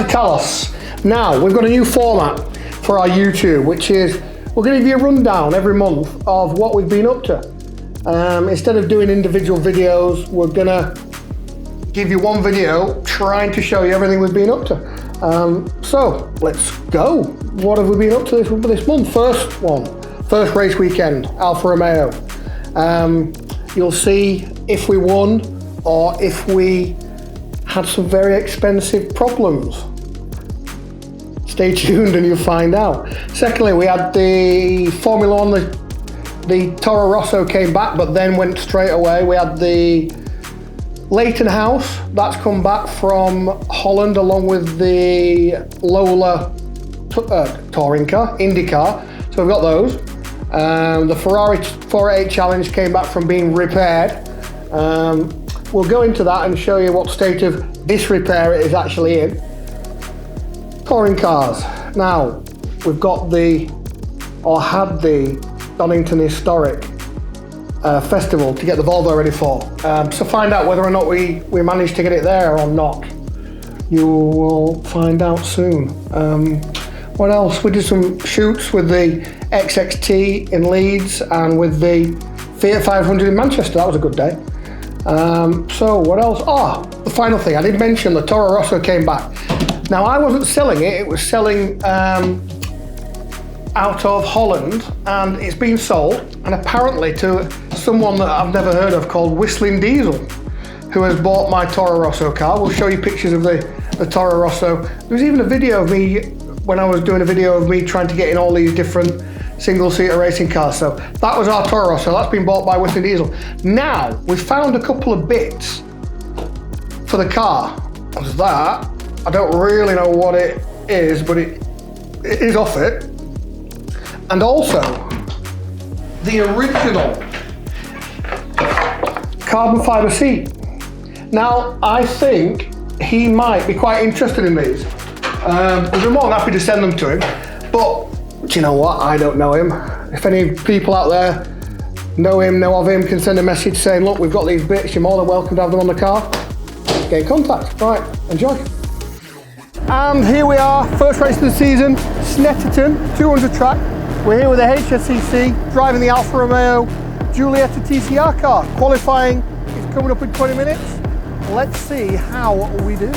to Talos. Now, we've got a new format for our YouTube, which is we're going to give you a rundown every month of what we've been up to. Instead of doing individual videos, we're going to give you one video trying to show you everything we've been up to. So, let's go. What have we been up to this month? First race weekend, Alfa Romeo. You'll see if we won or if we had some very expensive problems. Stay tuned and you'll find out. Secondly, we had the Formula One, the Toro Rosso came back but then went straight away. We had the Leyton House, that's come back from Holland along with the Lola touring car, IndyCar. So we've got those. The Ferrari 48 Challenge came back from being repaired. We'll go into that and show you what state of disrepair it is actually in. Touring cars. Now, we've got had the Donington Historic Festival to get the Volvo ready for. So find out whether or not we managed to get it there or not. You will find out soon. What else? We did some shoots with the XXT in Leeds and with the Fiat 500 in Manchester. That was a good day. So what else? The final thing, I did mention the Toro Rosso came back. Now I wasn't selling it, it was selling out of Holland, and it's been sold, and apparently to someone that I've never heard of called Whistlindiesel, who has bought my Toro Rosso car. We'll show you pictures of the Toro Rosso. There was even a video of me when I was doing a video of me trying to get in all these different single-seater racing cars. So that was our Toro Rosso, that's been bought by Whistlindiesel. Now, we found a couple of bits for the car. What's that? I don't really know what it is, but it is off it. And also, the original carbon fibre seat. Now, I think he might be quite interested in these. We'd be more than happy to send them to him, but do you know what? I don't know him. If any people out there know of him, can send a message saying, look, we've got these bits, you're more than welcome to have them on the car. Get in contact. Right, enjoy. And here we are, first race of the season, Snetterton, 200 track. We're here with the HSCC, driving the Alfa Romeo Giulietta TCR car. Qualifying is coming up in 20 minutes. Let's see how we do.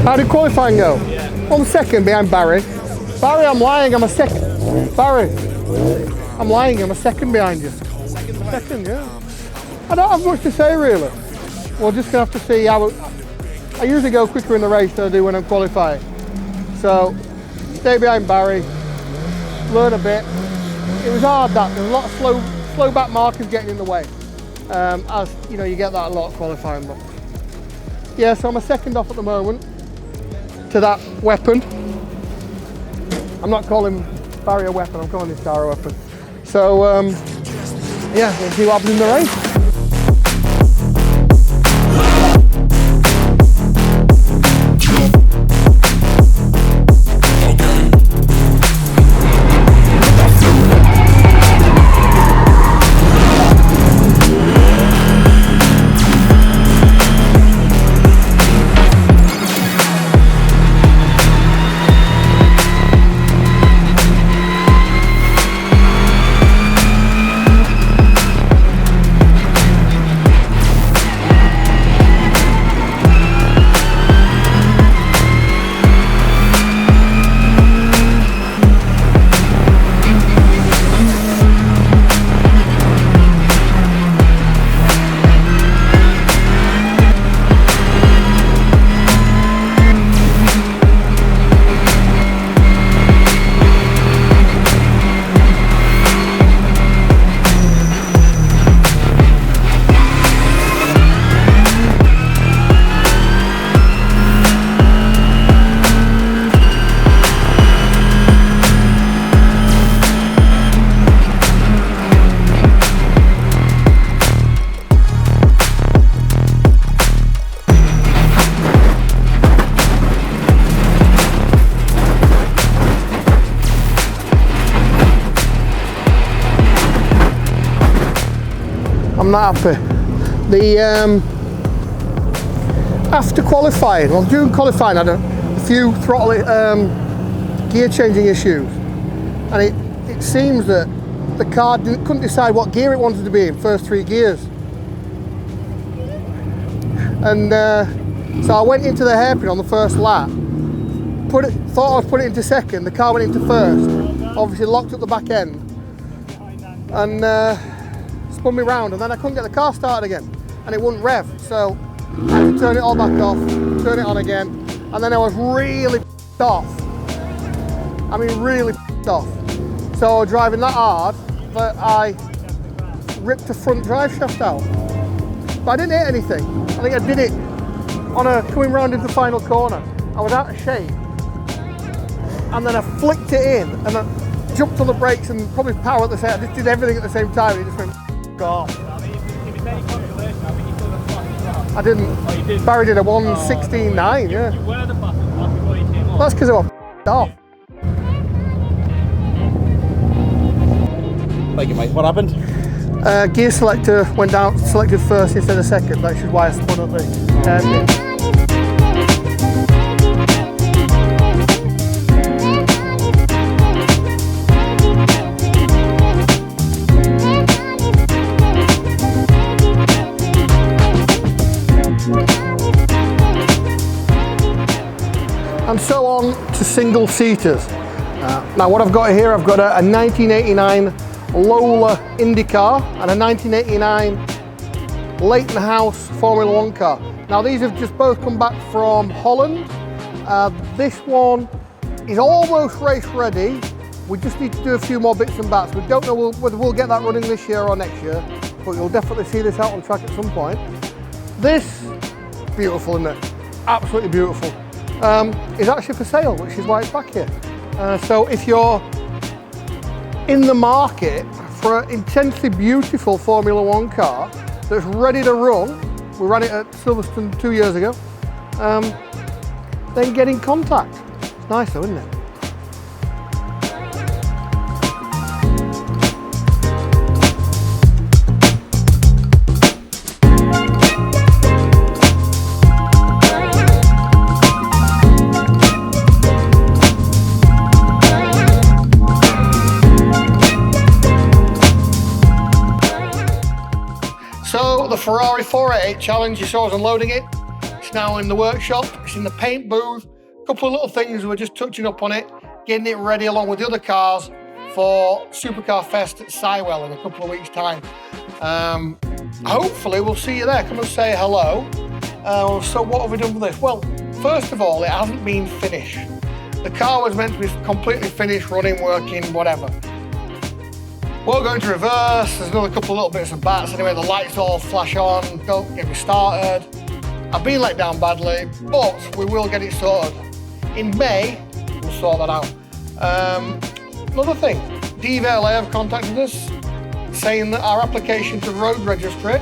How did qualifying go? I'm second behind Barry. Barry, I'm lying, I'm a second. Barry, I'm lying, I'm a second behind you. Second, yeah. I don't have much to say really. We're just gonna have to see how I usually go quicker in the race than I do when I'm qualifying. So, stay behind Barry, learn a bit. It was hard that, there was a lot of slow back markers getting in the way. As you know, you get that a lot of qualifying, but yeah, so I'm a second off at the moment to that weapon. I'm not calling Barry a weapon, I'm calling this car a weapon. So, yeah, we'll see what happens in the race. I'm not happy. After qualifying, well, during qualifying, I had a few throttle gear changing issues, and it seems that the car couldn't decide what gear it wanted to be in, first 3 gears. And so I went into the hairpin on the first lap, thought I was putting it into second, the car went into first, obviously locked up the back end, and spun me round, and then I couldn't get the car started again, and it wouldn't rev, so I had to turn it all back off, turn it on again, and then I was really off. I mean, really off. So I was driving that hard that I ripped the front drive shaft out. But I didn't hit anything. I think I did it on coming round into the final corner. I was out of shape. And then I flicked it in and I jumped on the brakes and probably power at the same time. I just did everything at the same time. It just went off. I didn't. Oh, you did? Barry did a 1:16.9, yeah. You were the fastest lap before you came off. That's because I was off. Thank you, mate. What happened? Gear selector went down, selected first instead of second. That's why I spun up the And so on to single seaters. Now what I've got here, I've got a 1989 Lola IndyCar and a 1989 Leyton House Formula 1 car. Now these have just both come back from Holland. This one is almost race ready. We just need to do a few more bits and bats. We don't know whether we'll get that running this year or next year, but you'll definitely see this out on track at some point. This, beautiful, isn't it? Absolutely beautiful. Is actually for sale, which is why it's back here. So if you're in the market for an intensely beautiful Formula 1 car that's ready to run, we ran it at Silverstone 2 years ago, then get in contact. It's nice though, isn't it? So the Ferrari 488 Challenge, you saw us unloading it. It's now in the workshop, it's in the paint booth. A couple of little things, we're just touching up on it, getting it ready along with the other cars for Supercar Fest at Sywell in a couple of weeks' time. Hopefully we'll see you there, come and say hello. So what have we done with this? Well, first of all, it hasn't been finished. The car was meant to be completely finished, running, working, whatever. We're going to reverse, there's another couple of little bits of bats. Anyway, the lights all flash on, don't get me started. I've been let down badly, but we will get it sorted. In May, we'll sort that out. Another thing, DVLA have contacted us saying that our application to road registry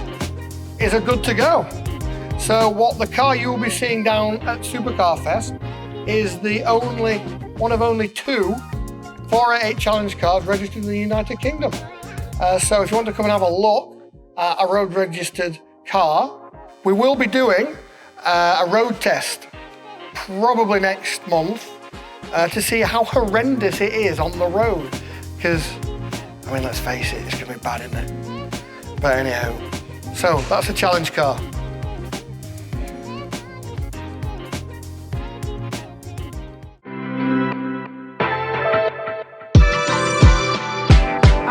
is a good to go. So what the car you will be seeing down at Supercar Fest is one of only 2 488 Challenge cars registered in the United Kingdom. So if you want to come and have a look at a road registered car, we will be doing a road test probably next month to see how horrendous it is on the road. Because, I mean, let's face it, it's going to be bad, isn't it? But anyhow, so that's a Challenge car.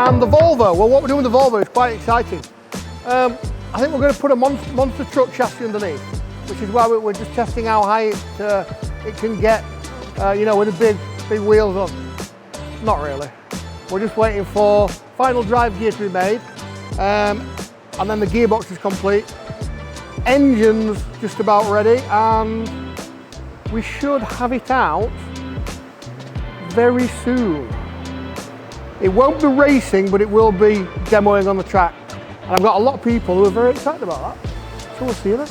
And the Volvo, well, what we're doing with the Volvo is quite exciting. I think we're going to put a monster truck chassis underneath, which is why we're just testing how high it can get, you know, with the big wheels on. Not really. We're just waiting for final drive gear to be made, and then the gearbox is complete. Engine's just about ready, and we should have it out very soon. It won't be racing, but it will be demoing on the track. And I've got a lot of people who are very excited about that. So we'll see you then.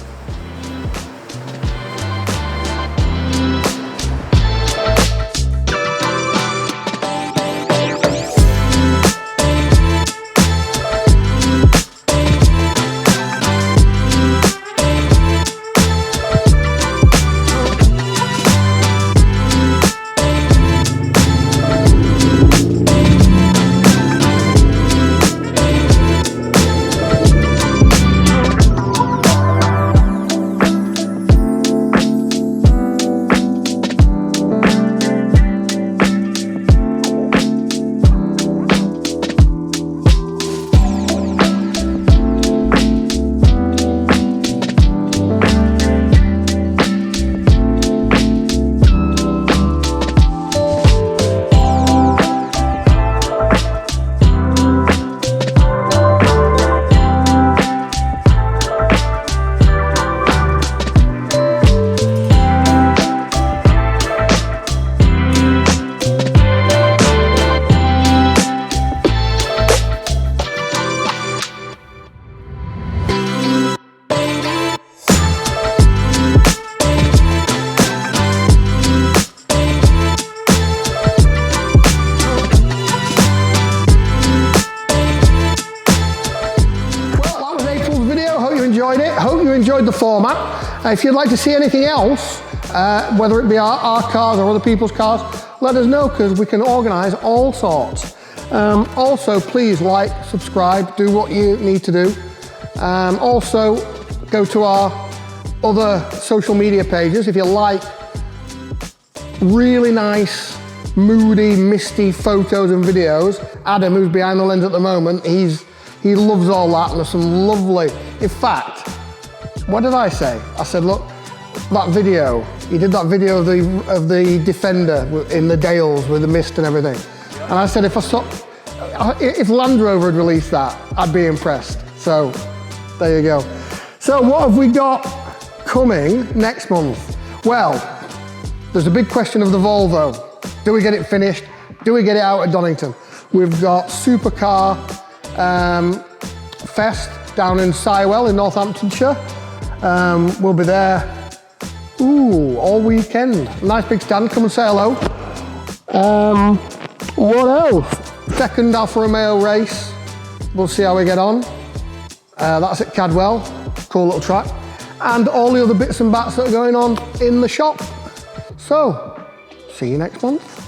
enjoyed the format. If you'd like to see anything else, whether it be our cars or other people's cars, let us know, because we can organise all sorts. Also, please like, subscribe, do what you need to do. Also, go to our other social media pages if you like really nice, moody, misty photos and videos. Adam, who's behind the lens at the moment, he loves all that, and there's some lovely, in fact, what did I say? I said, look, that video, he did that video of the Defender in the Dales with the mist and everything. And I said, if Land Rover had released that, I'd be impressed. So, there you go. So what have we got coming next month? Well, there's a big question of the Volvo. Do we get it finished? Do we get it out at Donington? We've got Supercar Fest down in Sywell in Northamptonshire. We'll be there all weekend. Nice big stand, come and say hello. What else? Second Alfa Romeo race. We'll see how we get on. That's at Cadwell, cool little track. And all the other bits and bats that are going on in the shop. So, see you next month.